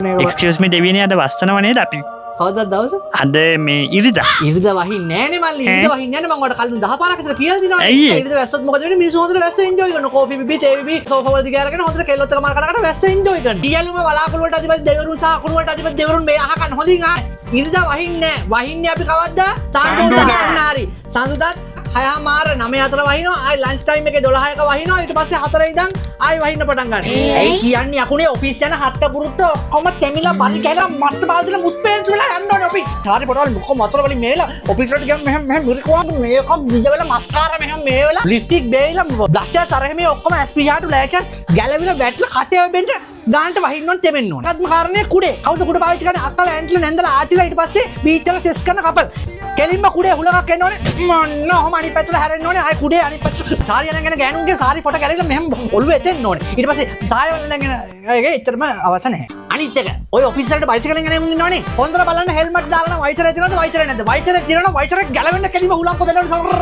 Excuse මී දෙවියනේ අද වස්සනව නේද අපි? කවදාද දවස? අද මේ ඉරිදා. ඉරිදා වහින්නේ නෑනේ මල්ලි. ඉරිදා වහින්නේ නෑනේ මම ඔයාලට කලින් 10 පාරක් විතර කියලා දිනවනේ. ඇයි? ඉරිදා වැස්සොත් මොකද වෙන්නේ? මිනිස්සු හොඳට වැස්ස එන්ජොයි කරනවා. කෝෆි බිබි, තේ බිබි, සෝෆා වල දිග අරගෙන හොඳට කෙල්ලොත් එක මාර කර කර වැස්ස එන්ජොයි කරනවා. ඊයලුම වලාකුළු වලට අධිපති දෙවරුන් සහ අකුණු වලට අධිපති දෙවරුන් මේ අහකන් හොඳින් ආ. ඉරිදා වහින්නේ නෑ. වහින්නේ අපි කවද්ද? සාන්දුදා. හරි. සාන්දුදා 6 මාර 9 4 වහිනවා. ආයි ලන්ච් ටයිම් එකේ 12ක වහිනවා. ඊට පස්සේ 4 ඉඳන් ආයි වහින්න පටන් ගන්නවා. ඒ කියන්නේ අකුණේ ඔෆිස් යන හත්ත පුරුත්ත ඔක්කොම තැමිලා පරි කැලා මස්ත බාල්දින මුස්පේන්තු වෙලා යන්න ඕනේ ඔෆිස්. හරි පොඩවල් මොකෝ මතර වලින් මේලා ඔෆිස් වලට ගියම මෙහෙම මිරිකුවා මේක දිජවල මස්කාරා මෙහෙම මේවලා ලිප්ස්ටික් බේයිලා බ්ලෂර් සරහෙමේ ඔක්කොම SPH ලෑෂස් ගැලවිලා වැටලා කටේ වෙන්න ගානට වහින්න ඕනේ තෙමෙන්න ඕනේ. අත්ම කාරණේ කුඩේ. කවුද කුඩ පාවිච්චි කරන්නේ? අක්කලා ඇන්ට්ලා නැන්දලා ආටිලා ඊට පස්සේ බීච් වල සෙස් කරන කපල්. කෙලින්ම කුඩේ හුලඟක් එන්න ඕනේ. මොන්න ඔහම අනිත් පැත්තට හැරෙන්න ඕනේ. ආයි කුඩේ අනිත් පැත්තට සාරිය නැගෙන ගෑනුන්ගේ සාරි ෆොටෝ ගැලවිලා මෙහෙම ඔළුව එතෙන්න ඕනේ. ඊට පස්සේ සාය වල නැගෙන ඒකේ එච්චරම අවශ්‍ය නැහැ. අනිත් එක ඔය ඔෆිස් වලට බයිසිකලෙන් ගෙන ඉන්නවනේ. හොඳට බලන්න හෙල්මට් දාලා නම් වයිසරේ තියෙනවද වයිසරේ නැද්ද? වයිසරේ තියෙනවා වයිසරේ ගැලවෙන්න කෙලින්ම හුලම් පොදන්න ඕනේ.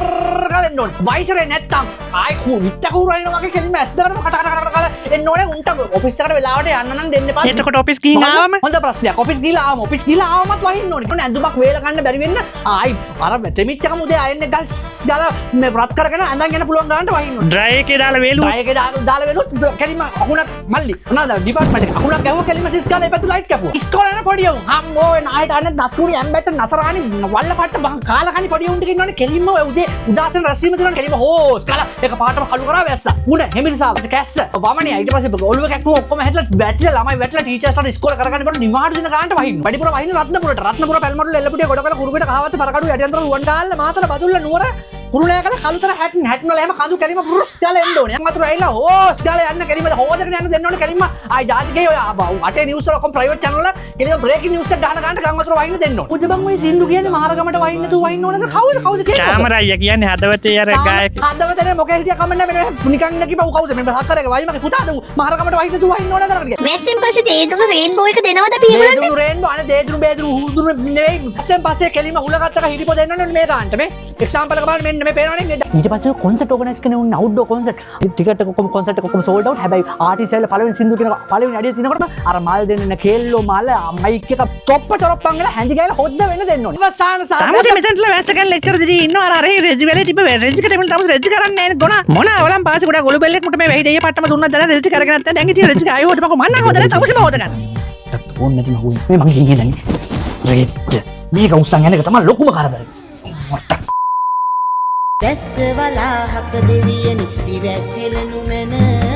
ගලෙන්න ඕනේ. වයිසරේ නැත්තම් ආයි විත්ත කූරයින වගේ කෙලින්ම ඇස් දෙකම කට කට කට කට එන්න ඕනේ. උන්ට ඔෆිස් එකට වෙලාවට යන්න නම් දෙන්න එපා. එතකොට ඔෆිස් ගිහින් ආවම හොඳ ප්‍රශ්නයක්. ඔෆිස් ගිහලා ආවම ඔෆිස් ගිහලා ආවමත් වහින්න ඕනේ. ඔන්න ඇඳුමක් වේල ගන්න බැරි වෙන්න ආයි අර තෙමිච්චකම උදේ ආයෙන්නේ ගාලා මේ රත් කරගෙන ඇඳන් යන පුළුවන් ගන්නට වහින්න ඕනේ. ඩ්‍රයි එකේ දාලා වේලු. ඩ්‍රයි එකේ දාලා වේලුත් කෙලින්ම අකුණක් මල්ලි. මොනවාද ඩිපාර්ට්මන්ට් එක අකුණක් ගැහුවා කෙලින්ම සිස් ගාලා එපැත්ත ලයිට් කැපුවා. ඉස්කෝලේ යන පොඩි උන් අම්මෝ නායට අන්න නස්කුණි ඇම්බැට්ට නසරානි වල්ල පට්ට බං කාලා කනි පොඩි උන්ට ඉන්නවනේ කෙලින්ම උදේ උදාසන රැස්වීම දෙනවා කෙලින්ම හෝස් කාලා එක පාටම කළු කරා වැස්සා. උණ හෙමිරිසාව කැස්ස. වමනේ ඊට පස්සේ ඔළුව කැක්කුව ඔක්කොම හැදලා වැටිලා ළමයි වැටිලා ටීචර්ස්ලාට ඉස්කෝලේ කරගන්නකොට නිවාඩු දින ගන්නට වහින්න. වැඩිපුර වහින්න රත්නපුර පැල්මඩුල එල්ලපුඩිය ගොඩකල කුරුපිට කහවත්ත පරකඩු යටියන්තර රුවන් ගාල්ල මාතර බදුල්ල නුවර කුරුණෑ කල කළුතර හැට්න වල හැම කඳු කෙලිම පුරුස් ගාලා එන්න ඕනේ. මතුරු ඇවිල්ලා හෝස් ගාලා යන්න කෙලිම හොදගෙන යන්න දෙන්න ඕනේ කෙලිම. ආයි ජාතිකේ ඔය අටේ නිවුස් වල ඔක්කොම ප්‍රයිවට් channel වල කෙලිම බ්‍රේකින් නිවුස් එක ගහන ගන්න ගම් වතුර වහින්න දෙන්න ඕනේ. උද බං ඔය සින්දු කියන්නේ මහරගමට වහින්න තු වහින්න ඕනද කවුද කියන්නේ? චාමරයියා කියන්නේ හදවතේ අර ගායක. හදවතේ මොකේ හිටියා කමන්න බෑ. නිකන් නකිප ඌ කවුද? මේ හතරක වයිමගේ පුතාද ඌ මහරගමට වහින්න තු වහින්න ඕනද කරන්නේ. වැස්සෙන් පස්සේ දේදුණු රේන්බෝ එක දෙනවද අපි ඒගොල්ලන්ට? දේදුණු රේන්බෝ අනේ දේදුණු බේදුණු හුදුණු නෙවෙයි. වැස්සෙන් පස්සේ කෙලිම හුලගත්තක හිරිපො දෙන්න ඕනේ මේ ගන්නට මේ. එක්සැම්පල් එක බලන්න මෙන්න මේ පේනවනේ. ඊට පස්සේ කොන්සර්ට් ඕගනයිස් කරන උන් අවුට්ඩෝර් කොන්සර්ට් ටිකට් එක ඔක්කොම කොන්සර්ට් එක ඔක්කොම සෝල්ඩ් අවුට්. හැබැයි ආටිස්ට් ඇවිල්ලා පළවෙනි සින්දු කියන පළවෙනි අඩිය තිනකොටම අර මල් දෙන්න කෙල්ලෝ මල මයික් එක චොප්ප චොරප්පන් වෙලා හැඳි ගෑලා හොද්ද වෙන්න දෙන්න ඕනේ. අවසාන තමුසේ මෙතනට වැස්ස කරලා ලෙක්චර් දෙදී ඉන්නවා අර රෙජි වෙලේ තිබ්බ රෙජි කට එමුල තමුසේ රෙජි කරන්නේ නැහැ ගොනා මොන අවලම් පාසෙ කොට ගොළු බෙල්ලෙක් මුට මේ වෙහි දෙය පට්ටම දුන්නා දාලා රෙජි කරගෙන නැත්නම් දැන් ඉතින් රෙජි ආයෙ හොද මම මන්නම් හොදලා තමුසේම හොද ගන්න. ඕන් නැති මහුයි මේ මං කියන්නේ දැන් රෙත් මේක උස්සන් යන එක තමයි ලොකුම කරදරේ. වැස්ස වලාහක දෙවියනි දිවැස් හෙලනු මැන